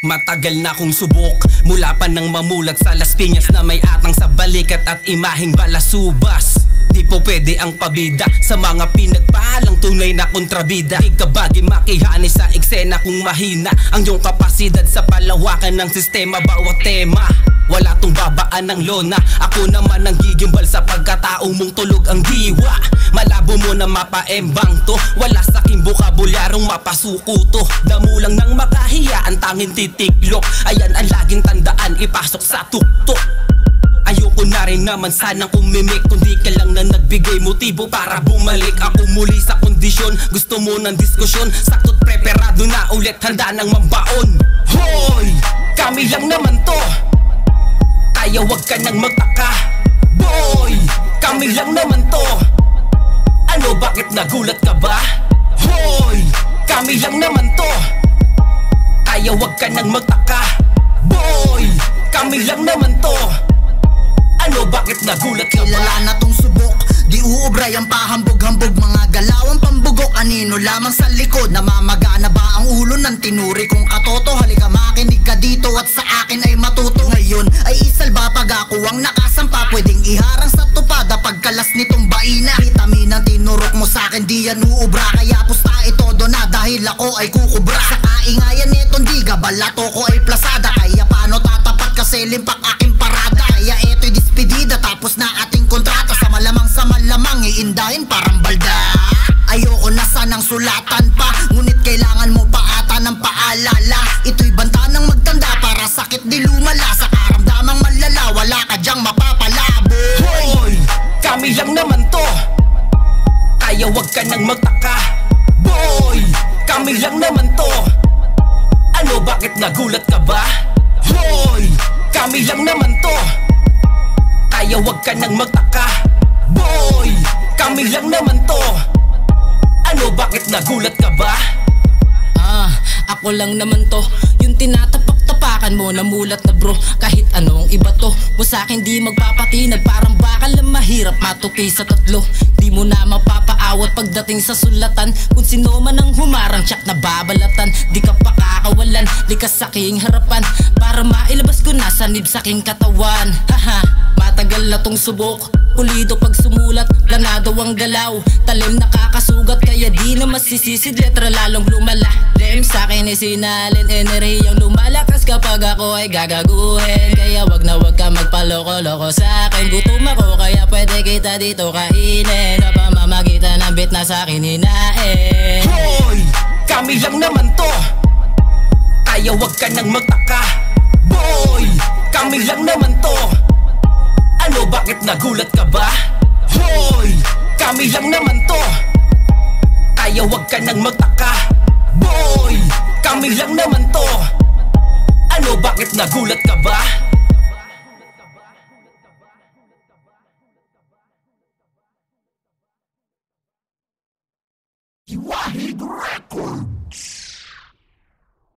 Matagal na kong subok, mula pa nang mamulat sa Las Piñas na may atang sa balikat at imaheng balasubas. Di po pwede ang pabida sa mga pinagpahalang tunay na kontrabida. Di ka bagay makihani sa eksena kung mahina ang iyong kapasidad sa palawakan ng sistema bawat tema. Wala tong babaan ng lona, ako naman ang gigimbal sa pagkatao mong tulog ang diwa. Malabo mo na mapaembang to, wala sa aking bokabulyarong mapasuko to. Damo lang nang makahiya ang tanging titiklok, ayan ang laging tandaan, ipasok sa tuktok. Ayoko na rin naman sanang umimik, kundi ka lang na nagbigay motibo para bumalik ako muli sa kondisyon. Gusto mo ng diskusyon, sakto't preparado na ulit, handa ng mambaon. Hoy! Kami lang naman to, kaya wag ka nang magtaka. Boy! Kami lang naman to, ano bakit nagulat ka ba? Hoy! Kami lang naman to, kaya wag ka nang magtaka. Boy! Kami lang naman to, ano bakit nagulat ka ba? Kilala na tong subok, di uubray ang pahambog-hambog. Mga galawang pambugok, anino lamang sa likod. Namamagana ba ang ulo ng tinuri kong katoto? Halika makinig ka dito at sa akin ay matuto. Ngayon ay isalba pag ako ang nakasampa, pwedeng iharang sa tupada pagkalas nitong baina. Vitamin ang tinurok mo sa akin, di yan uubra, kaya pusta ito do na dahil ako ay kukubra. Sa kaingayan nitong diga, balato ko ay plasada, kaya paano tatapat kasi limpak aking parada. Kaya ito'y despedida tapos na ating kontrata, sa malamang iindahin parang balda. Ayoko na sanang sulatan pa, ngunit kailangan mo pa ata ng paalala. Ito'y banta ng magtanda, para sakit di lumala. Sa karamdamang malala, wala ka dyang mapapalabo. Hoy! Kami lang naman to, kaya wag ka nang magtaka. Boy! Kami lang naman to, ano bakit nagulat ka ba? Hoy! Kami lang naman to, kaya wag ka nang magtaka. Boy! Kami lang naman to, ano bakit nagulat ka ba? Ako lang naman to, yung tinatapak-tapakan mo na mulat na bro. Kahit anong iba to, mo sa'kin di magpapatinag. Parang bakal na mahirap matupi sa tatlo. Di mo na mapapaawat pagdating sa sulatan. Kung sino man ang humarang, tsak na babalatan. Di ka pa kakawalan, likas sa aking harapan, para mailabas ko na sanib sa aking katawan. Haha, matagal na tong subok, pulido pag sumulat, planado ang galaw. Talim nakakasugat, kaya di na masisisid, letra lalong lumala. Lem sa'kin ay sinalin, enerhiyang lumalakas kapag ako ay gagaguhin. Kaya wag na wag ka magpaloko-loko sa'kin. Gutom ako kaya pwede kita dito kainin, sa pamamagitan ng bit na sa'kin hinain. Hoy! Kami lang naman to, kaya wag ka nang magtaka. Boy! Kami lang naman to, ano bakit nagulat ka ba? Hoy! Kami lang naman to, kaya wag ka nang magtaka. Boy! Kami lang naman to, ano bakit nagulat ka ba? Wahid Record.